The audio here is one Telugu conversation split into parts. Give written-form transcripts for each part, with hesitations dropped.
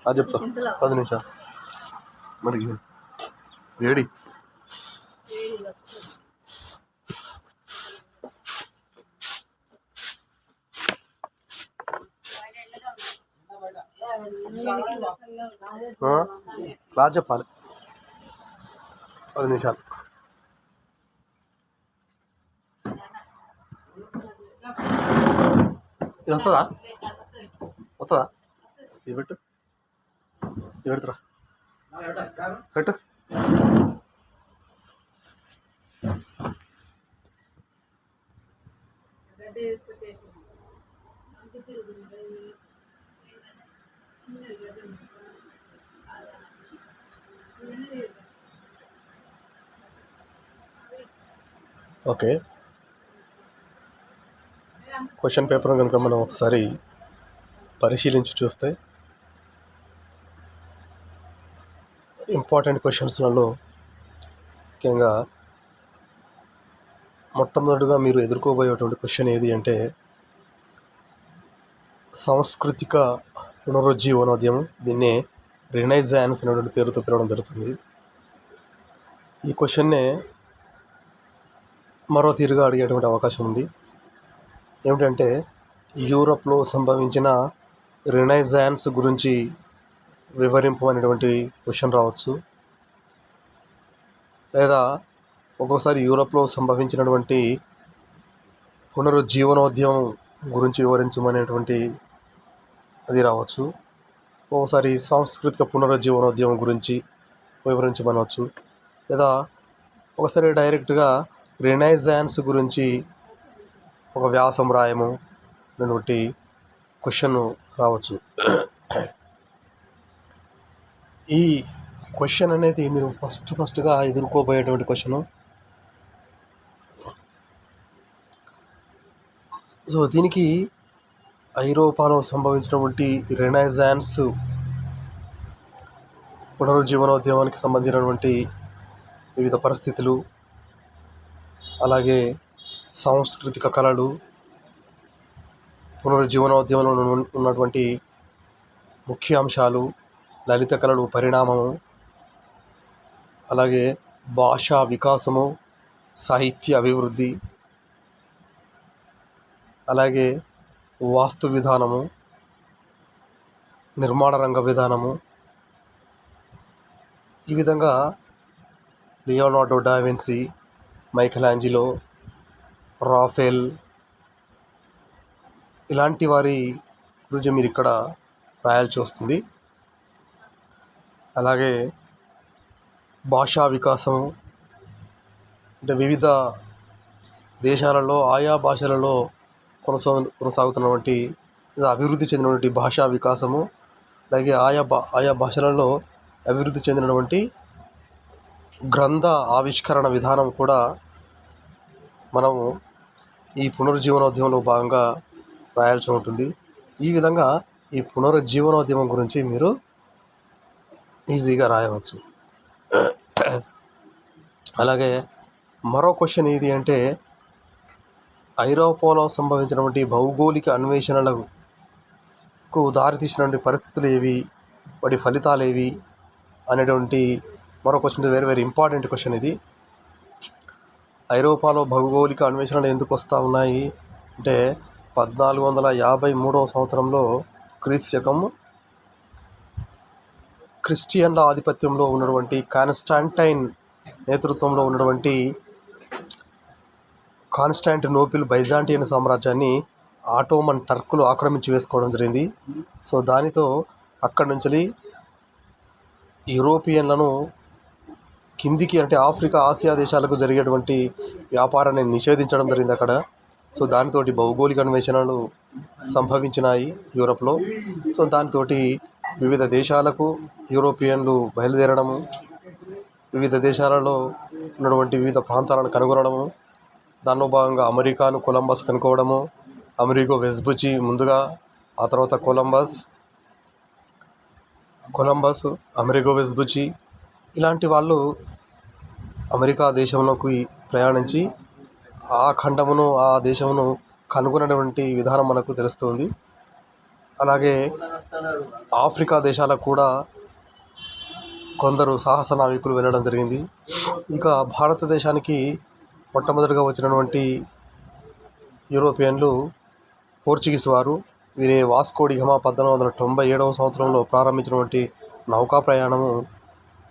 అది చెప్తా 10 నిమిషాలు మరి వేడి క్లాస్ చెప్పాలి 10 నిమిషాలు. ఇది వస్తుందా ఇది పెట్టు పెడుతురా పెట్టు. ఓకే, క్వశ్చన్ పేపర్ కనుక మనం ఒకసారి పరిశీలించి చూస్తే ఇంపార్టెంట్ క్వశ్చన్స్లలో ముఖ్యంగా మొట్టమొదటిగా మీరు ఎదుర్కోబోయేటువంటి క్వశ్చన్ ఏది అంటే సాంస్కృతిక పునరుజ్జీవనోద్యమం. దీన్నే రినైజాన్స్ అనేటువంటి పేరుతో పిలవడం జరుగుతుంది. ఈ క్వశ్చన్నే మరో తీరుగా అడిగేటువంటి అవకాశం ఉంది. ఏమిటంటే యూరప్లో సంభవించిన రినైజాన్స్ గురించి వివరింపు అనేటువంటి క్వశ్చన్ రావచ్చు. లేదా ఒక్కొక్కసారి యూరప్లో సంభవించినటువంటి పునరుజ్జీవనోద్యమం గురించి వివరించమనేటువంటి అది రావచ్చు. ఒక్కోసారి సాంస్కృతిక పునరుజ్జీవనోద్యమం గురించి వివరించమనవచ్చు. లేదా ఒకసారి డైరెక్ట్గా రినైజాన్స్ గురించి ఒక వ్యాసం రాయము అనేటువంటి క్వశ్చన్ రావచ్చు. ఈ క్వశ్చన్ అనేది మీరు ఫస్ట్గా ఎదుర్కోబోయేటువంటి క్వశ్చను. సో దీనికి ఐరోపాలో సంభవించినటువంటి రెనైజాన్స్ పునరుజ్జీవనోద్యమానికి సంబంధించినటువంటి వివిధ పరిస్థితులు, అలాగే సాంస్కృతిక కళలు, పునరుజ్జీవనోద్యమంలో ఉన్నటువంటి ముఖ్య అంశాలు, లలిత కళలు పరిణామము, అలాగే భాషా వికాసము, సాహిత్య అభివృద్ధి, అలాగే వాస్తు విధానము, నిర్మాణ రంగ విధానము. ఈ విధంగా లియోనార్డో డావిన్సీ, మైకలాంజిలో, రాఫెల్ ఇలాంటి వారి గురించి మీరు ఇక్కడ రాయాల్సి వస్తుంది. అలాగే భాషా వికాసము అంటే వివిధ దేశాలలో ఆయా భాషలలో కొనసాగుతున్నటువంటి అభివృద్ధి చెందినటువంటి భాషా వికాసము, అలాగే ఆయా భాషలలో అభివృద్ధి చెందినటువంటి గ్రంథ ఆవిష్కరణ విధానం కూడా మనము ఈ పునరుజ్జీవనోద్యమంలో భాగంగా రాయాల్సి ఉంటుంది. ఈ విధంగా ఈ పునరుజ్జీవనోద్యమం గురించి మీరు ఈజీగా రాయవచ్చు. అలాగే మరో క్వశ్చన్ ఏది అంటే ఐరోపాలో సంభవించినటువంటి భౌగోళిక అన్వేషణలకు దారితీసినటువంటి పరిస్థితులు ఏవి, వాటి ఫలితాలు ఏవి అనేటువంటి మరో క్వశ్చన్. వెరీ ఇంపార్టెంట్ క్వశ్చన్ ఇది. ఐరోపాలో భౌగోళిక అన్వేషణలు ఎందుకు వస్తూ ఉన్నాయి అంటే 1453 సంవత్సరంలో క్రీస్తు క్రిస్టియన్ల ఆధిపత్యంలో ఉన్నటువంటి కాన్స్టాంటైన్ నేతృత్వంలో ఉన్నటువంటి కాన్స్టాంటినోపిల్ బైజాంటియన్ సామ్రాజ్యాన్ని ఆటోమన్ టర్కులు ఆక్రమించి వేసుకోవడం జరిగింది. సో దానితో అక్కడి నుంచి యూరోపియన్లను కిందికి అంటే ఆఫ్రికా, ఆసియా దేశాలకు జరిగేటువంటి వ్యాపారాన్ని నిషేధించడం జరిగింది అక్కడ. సో దానితోటి భౌగోళిక అన్వేషణలు సంభవించినాయి యూరప్లో. సో దానితోటి వివిధ దేశాలకు యూరోపియన్లు బయలుదేరడము, వివిధ దేశాలలో ఉన్నటువంటి వివిధ ప్రాంతాలను కనుగొనడము, దానిలో భాగంగా అమెరికాను కొలంబస్ కనుక్కోవడము, అమెరికో వెస్పుచి ముందుగా, ఆ తర్వాత కొలంబస్ అమెరికో వెస్పుచి ఇలాంటి వాళ్ళు అమెరికా దేశంలోకి ప్రయాణించి ఆ ఖండమును, ఆ దేశమును కనుగొన్నటువంటి విధానం మనకు తెలుస్తుంది. అలాగే ఆఫ్రికా దేశాలకు కూడా కొందరు సాహస నావికులు వెళ్ళడం జరిగింది. ఇక భారతదేశానికి మొట్టమొదటిగా వచ్చినటువంటి యూరోపియన్లు పోర్చుగీస్ వారు. వీరి వాస్కో డి గామా 1897వ సంవత్సరంలో ప్రారంభించినటువంటి నౌకా ప్రయాణము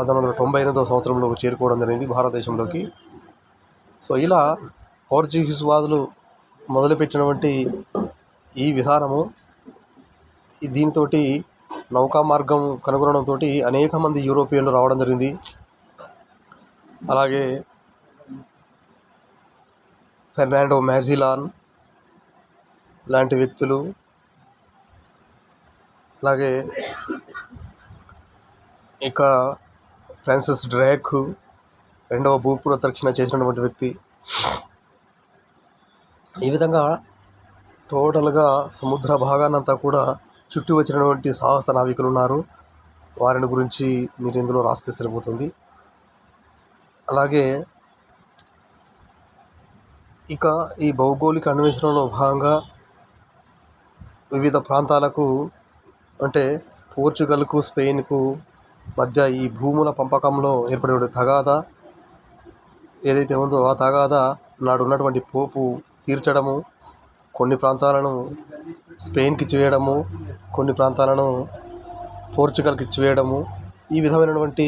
1898వ సంవత్సరంలో చేరుకోవడం జరిగింది భారతదేశంలోకి. సో ఇలా పోర్చుగీస్ వాదులు మొదలుపెట్టినటువంటి ఈ విధానము దీనితోటి నౌకా మార్గం కనుగొనడంతో అనేక మంది యూరోపియన్లు రావడం జరిగింది. అలాగే ఫెర్నాండో మ్యాజిలాన్ లాంటి వ్యక్తులు, అలాగే ఇక ఫ్రాన్సిస్ డ్రేక్ రెండవ భూప్రదక్షిణ చేసినటువంటి వ్యక్తి. ఈ విధంగా టోటల్గా సముద్ర భాగానంతా కూడా చుట్టూ వచ్చినటువంటి సాహస నావికులు ఉన్నారు. వారిని గురించి మీరు ఇందులో రాస్తే సరిపోతుంది. అలాగే ఇక ఈ భౌగోళిక అన్వేషణలో భాగంగా వివిధ ప్రాంతాలకు, అంటే పోర్చుగల్కు స్పెయిన్కు మధ్య ఈ భూముల పంపకంలో ఏర్పడే తగాదా ఏదైతే ఉందో ఆ తగాదా నాడు ఉన్నటువంటి పోపు తీర్చడము, కొన్ని ప్రాంతాలను స్పెయిన్కి ఇచ్చివేయడము, కొన్ని ప్రాంతాలను పోర్చుగల్కి ఇచ్చివేయడము, ఈ విధమైనటువంటి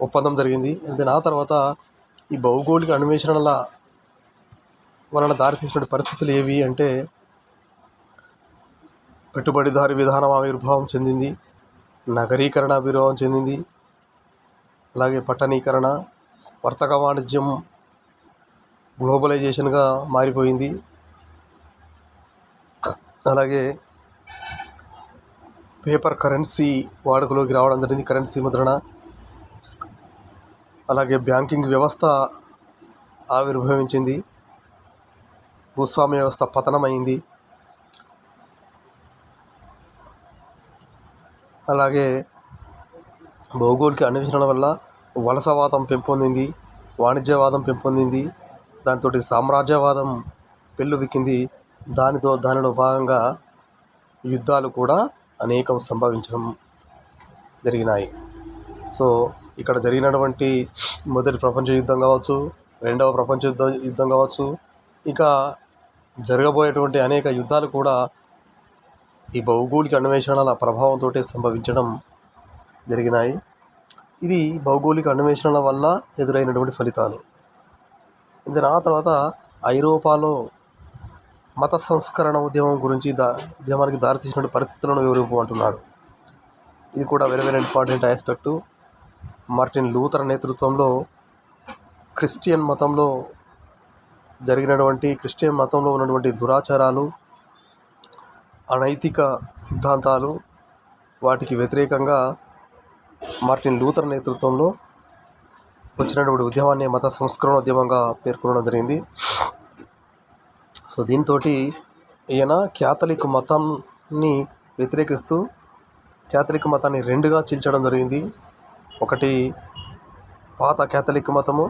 ఒప్పందం జరిగింది. ఆ తర్వాత ఈ భౌగోళిక అన్వేషణల వలన దారితీసిన పరిస్థితులు ఏవి అంటే పెట్టుబడిదారి విధానం ఆవిర్భావం చెందింది, నగరీకరణ ఆవిర్భావం చెందింది, అలాగే పట్టణీకరణ, వర్తక వాణిజ్యం గ్లోబలైజేషన్గా మారిపోయింది. అలాగే పేపర్ కరెన్సీ వాడుకలోకి రావడం జరిగింది, కరెన్సీ ముద్రణ. అలాగే బ్యాంకింగ్ వ్యవస్థ ఆవిర్భవించింది, భూస్వామ్య వ్యవస్థ పతనమైంది. అలాగే భౌగోళిక అన్వేషణల వల్ల వలసవాదం పెంపొందింది, వాణిజ్యవాదం పెంపొందింది, దాంతో సామ్రాజ్యవాదం పెళ్ళుబిక్కింది. దానిలో భాగంగా యుద్ధాలు కూడా అనేకం సంభవించడం జరిగినాయి. సో ఇక్కడ జరిగినటువంటి మొదటి ప్రపంచ యుద్ధం కావచ్చు, రెండవ ప్రపంచ యుద్ధం కావచ్చు, ఇంకా జరగబోయేటువంటి అనేక యుద్ధాలు కూడా ఈ భౌగోళిక అన్వేషణల ప్రభావంతో సంభవించడం జరిగినాయి. ఇది భౌగోళిక అన్వేషణల వల్ల ఎదురైనటువంటి ఫలితాలు. ఆ తర్వాత ఐరోపాలో మత సంస్కరణ ఉద్యమానికి దారితీసినటువంటి పరిస్థితులను యూరోపు అంటున్నాడు. ఇది కూడా very very important aspect. Martin Luther నేతృత్వంలో క్రిస్టియన్ మతంలో ఉన్నటువంటి దురాచారాలు, అనైతిక సిద్ధాంతాలు, వాటికి వ్యతిరేకంగా మార్టిన్ లూథర్ నేతృత్వంలో వచ్చినటువంటి ఉద్యమాన్ని మత సంస్కరణ ఉద్యమంగా పేర్కొనడం జరిగింది. సో దీంతో ఈయన క్యాథలిక్ మతాన్ని వ్యతిరేకిస్తూ క్యాథలిక్ మతాన్ని రెండుగా చీల్చడం జరిగింది. ఒకటి పాత క్యాథలిక్ మతము,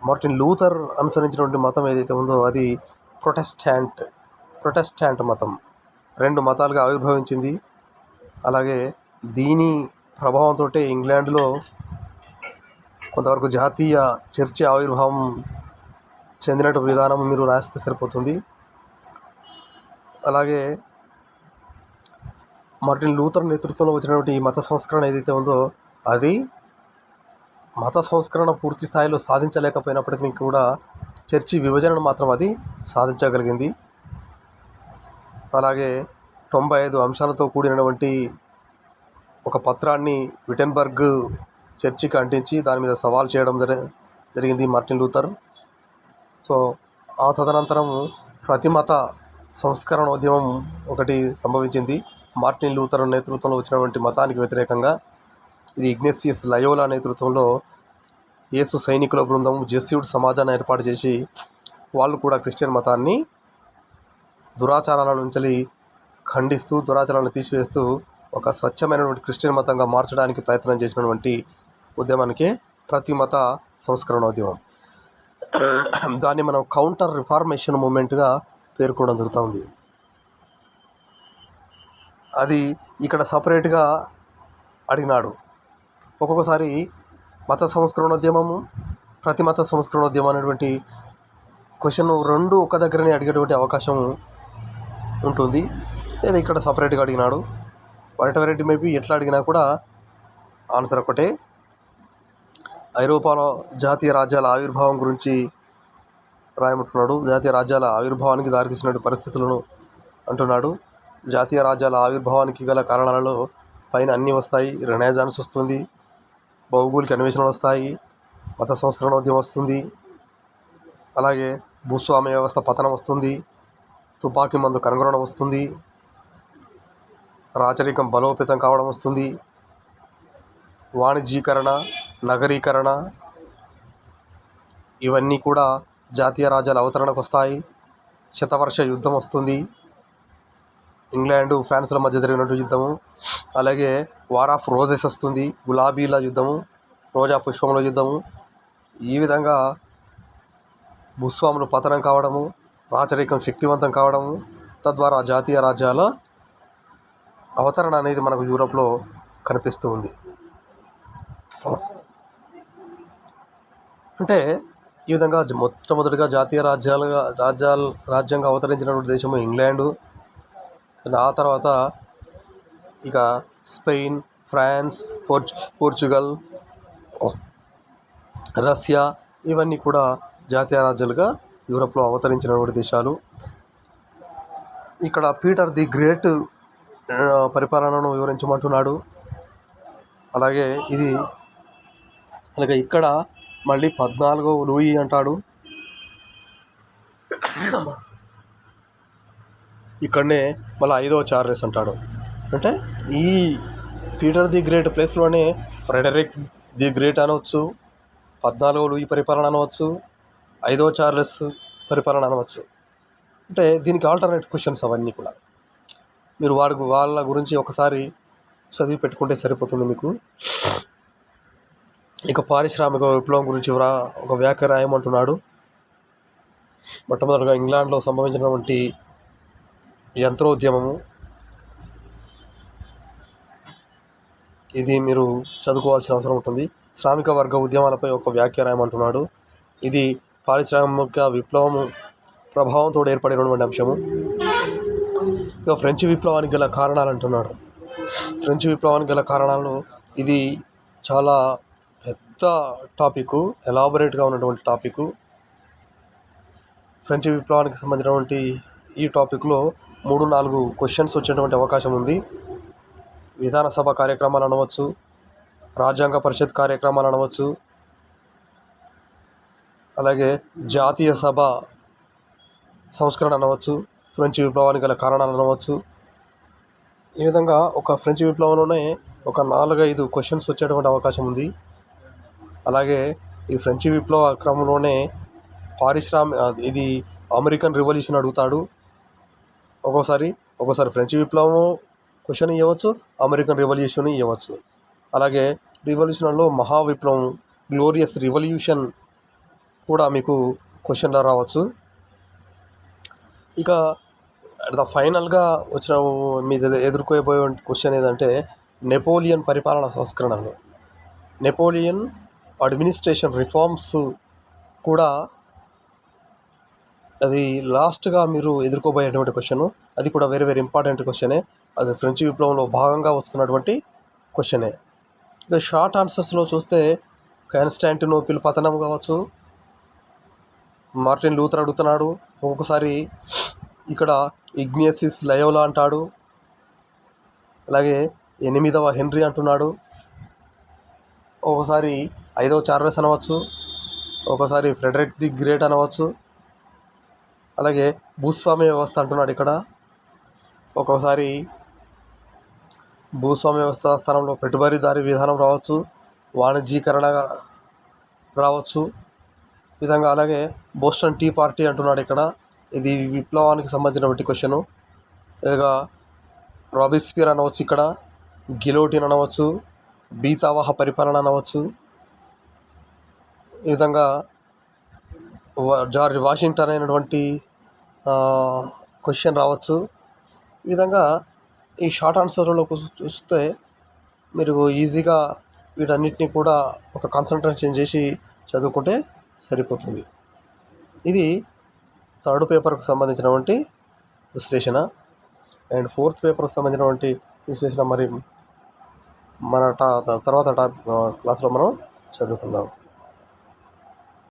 మార్టిన్ లూథర్ అనుసరించినటువంటి మతం ఏదైతే ఉందో అది ప్రొటెస్టాంట్ మతం. రెండు మతాలుగా ఆవిర్భవించింది. అలాగే దీని ప్రభావంతో ఇంగ్లాండ్లో కొంతవరకు జాతీయ చర్చి ఆవిర్భావం చెందినట్టు విధానం మీరు రాస్తే సరిపోతుంది. అలాగే మార్టిన్ లూథర్ నేతృత్వంలో వచ్చినటువంటి ఈ మత సంస్కరణ ఏదైతే ఉందో అది మత సంస్కరణ పూర్తి స్థాయిలో సాధించలేకపోయినప్పటికీ కూడా చర్చి విభజనను మాత్రం అది సాధించగలిగింది. అలాగే 95 అంశాలతో కూడినటువంటి ఒక పత్రాన్ని విటెన్బర్గ్ చర్చికి అంటించి దాని మీద సవాల్ చేయడం జరిగింది మార్టిన్ లూథర్. సో ఆ తదనంతరం ప్రతిమత సంస్కరణ ఉద్యమం ఒకటి సంభవించింది మార్టిన్ లూథర్ నేతృత్వంలో వచ్చినటువంటి మతానికి వ్యతిరేకంగా. ఇది ఇగ్నేషియస్ లయోలా నేతృత్వంలో యేసు సైనికుల బృందం జెస్యూట్ సమాజాన్ని ఏర్పాటు చేసి వాళ్ళు కూడా క్రిస్టియన్ మతాన్ని దురాచారాల నుంచి ఖండిస్తూ, దురాచారాలను తీసివేస్తూ ఒక స్వచ్ఛమైనటువంటి క్రిస్టియన్ మతంగా మార్చడానికి ప్రయత్నం చేసినటువంటి ఉద్యమానికే ప్రతిమత సంస్కరణ ఉద్యమం. దాన్ని మనం కౌంటర్ రిఫార్మేషన్ మూమెంట్గా పేర్కొనడం జరుగుతూ ఉంది. అది ఇక్కడ సపరేట్గా అడిగినాడు. ఒక్కొక్కసారి మత సంస్కరణోద్యమము, ప్రతి మత సంస్కరణోద్యమం అనేటువంటి క్వశ్చన్ రెండు ఒక దగ్గరనే అడిగేటువంటి అవకాశం ఉంటుంది. లేదా ఇక్కడ సపరేట్గా అడిగినాడు. వెరైటీ మేబీ ఎట్లా అడిగినా కూడా ఆన్సర్ ఒకటే. ఐరోపాలో జాతీయ రాజ్యాల ఆవిర్భావం గురించి రాయమంటున్నాడు. జాతీయ రాజ్యాల ఆవిర్భావానికి దారితీసినటువంటి పరిస్థితులను అంటున్నాడు. జాతీయ రాజ్యాల ఆవిర్భావానికి గల కారణాలలో పైన అన్నీ వస్తాయి. రెనెసాన్స్ వస్తుంది, భౌగోళిక అన్వేషణలు వస్తాయి, మత సంస్కరణోద్యమం వస్తుంది, అలాగే భూస్వామ్య వ్యవస్థ పతనం వస్తుంది, తుపాకీ మందు కనుగొనడం వస్తుంది, రాచరికం బలోపేతం కావడం వస్తుంది, వాణిజ్యీకరణ, నగరీకరణ ఇవన్నీ కూడా జాతీయ రాజ్యాల అవతరణకు వస్తాయి. శతవర్ష యుద్ధం వస్తుంది, ఇంగ్లాండు ఫ్రాన్స్ల మధ్య జరిగినటువంటి యుద్ధము. అలాగే వార్ ఆఫ్ రోజెస్ వస్తుంది, గులాబీల యుద్ధము, రోజా పుష్పముల యుద్ధము. ఈ విధంగా భూస్వాములు పతనం కావడము, రాచరికం శక్తివంతం కావడము, తద్వారా జాతీయ రాజ్యాల అవతరణ అనేది మనకు యూరోప్లో కనిపిస్తూ ఉంది. అంటే ఈ విధంగా మొట్టమొదటిగా జాతీయ రాజ్యంగా అవతరించినటువంటి దేశము ఇంగ్లాండు. ఆ తర్వాత ఇక స్పెయిన్, ఫ్రాన్స్, పోర్చుగల్, రష్యా ఇవన్నీ కూడా జాతీయ రాజ్యాలుగా యూరోప్లో అవతరించినటువంటి దేశాలు. ఇక్కడ పీటర్ ది గ్రేట్ పరిపాలనను వివరించమంటున్నాడు. అలాగే ఇక్కడ మళ్ళీ 14వ లూయి అంటాడు. ఇక్కడనే మళ్ళీ 5వ చార్లెస్ అంటాడు. అంటే ఈ పీటర్ ది గ్రేట్ ప్లేస్లోనే ఫ్రెడరిక్ ది గ్రేట్ అనవచ్చు, 14వ లూయి పరిపాలన అనవచ్చు, 5వ చార్లెస్ పరిపాలన అనవచ్చు. అంటే దీనికి ఆల్టర్నేట్ క్వశ్చన్స్ అవన్నీ కూడా మీరు వాళ్ళ గురించి ఒకసారి చదివి పెట్టుకుంటే సరిపోతుంది మీకు. ఇక పారిశ్రామిక విప్లవం గురించి ఒక వ్యాఖ్య రాయమంటున్నాడు. మొట్టమొదటిగా ఇంగ్లాండ్లో సంభవించినటువంటి యంత్రోద్యమము, ఇది మీరు చదువుకోవాల్సిన అవసరం ఉంటుంది. శ్రామిక వర్గ ఉద్యమాలపై ఒక వ్యాఖ్య రాయమంటున్నాడు. ఇది పారిశ్రామిక విప్లవము ప్రభావంతో ఏర్పడినటువంటి అంశము. ఇక ఫ్రెంచ్ విప్లవానికి గల కారణాలు అంటున్నాడు. ఫ్రెంచ్ విప్లవానికి గల కారణాలు ఇది చాలా పెద్ద టాపిక్, ఎలాబొరేట్గా ఉన్నటువంటి టాపిక్. ఫ్రెంచ్ విప్లవానికి సంబంధించినటువంటి ఈ టాపిక్లో 3-4 క్వశ్చన్స్ వచ్చేటువంటి అవకాశం ఉంది. విధానసభ కార్యక్రమాలు అనవచ్చు, రాజ్యాంగ పరిషత్ కార్యక్రమాలు అనవచ్చు, అలాగే జాతీయ సభ సంస్కరణ అనవచ్చు, ఫ్రెంచ్ విప్లవానికి గల కారణాలు అనవచ్చు. ఈ విధంగా ఒక ఫ్రెంచ్ విప్లవంలోనే ఒక 4-5 క్వశ్చన్స్ వచ్చేటువంటి అవకాశం ఉంది. అలాగే ఈ ఫ్రెంచ్ విప్లవ క్రమంలోనే ఇది అమెరికన్ రివల్యూషన్ అడుగుతాడు. ఒక్కోసారి ఫ్రెంచ్ విప్లవం క్వశ్చన్ ఇవ్వచ్చు, అమెరికన్ రివల్యూషన్ ఇవ్వచ్చు. అలాగే రివల్యూషన్లో మహా విప్లవం, గ్లోరియస్ రివల్యూషన్ కూడా మీకు క్వశ్చన్లో రావచ్చు. ఇక ఫైనల్గా వచ్చిన మీద ఎదుర్కోబోయే క్వశ్చన్ ఏదంటే నెపోలియన్ పరిపాలన సంస్కరణలు, నెపోలియన్ అడ్మినిస్ట్రేషన్ రిఫార్మ్స్ కూడా అది లాస్ట్గా మీరు ఎదుర్కోబోయేటువంటి క్వశ్చను. అది కూడా వెరీ వెరీ ఇంపార్టెంట్ క్వశ్చనే. అది ఫ్రెంచ్ విప్లవంలో భాగంగా వస్తున్నటువంటి క్వశ్చనే. ఇక షార్ట్ ఆన్సర్స్లో చూస్తే కాన్స్టాంటినోపిల్ పతనం కావచ్చు, మార్టిన్ లూథర్ అడుగుతున్నాడు. ఒక్కొక్కసారి ఇక్కడ ఇగ్నేసియస్ లయోలా అంటాడు. అలాగే 8వ హెన్రీ అంటున్నాడు. ఒక్కోసారి 5వ చార్లెస్ అనవచ్చు, ఒక్కోసారి ఫ్రెడరిక్ ది గ్రేట్ అనవచ్చు. అలాగే భూస్వామ్య వ్యవస్థ అంటున్నాడు ఇక్కడ. ఒక్కోసారి భూస్వామ్య వ్యవస్థ స్థానంలో పెట్టుబడిదారీ విధానం రావచ్చు, వాణిజ్యీకరణ రావచ్చు ఈ విధంగా. అలాగే బోస్టన్ టీ పార్టీ అంటున్నాడు ఇక్కడ. ఇది విప్లవానికి సంబంధించినటువంటి క్వశ్చను. ఇక రాబిస్పియర్ అనవచ్చు, ఇక్కడ గిలోటిన్ అనవచ్చు, బీతావాహ పరిపాలన అనవచ్చు. ఈ విధంగా జార్జ్ వాషింగ్టన్ అయినటువంటి క్వశ్చన్ రావచ్చు. ఈ విధంగా ఈ షార్ట్ ఆన్సర్లలో చూస్తే మీరు ఈజీగా వీటన్నిటిని కూడా ఒక కాన్సన్ట్రేషన్ చేసి చదువుకుంటే సరిపోతుంది. ఇది థర్డ్ పేపర్కు సంబంధించినటువంటి విశ్లేషణ. అండ్ ఫోర్త్ పేపర్కి సంబంధించినటువంటి విశ్లేషణ మరి మన తర్వాత క్లాస్లో మనం చదువుకుందాం.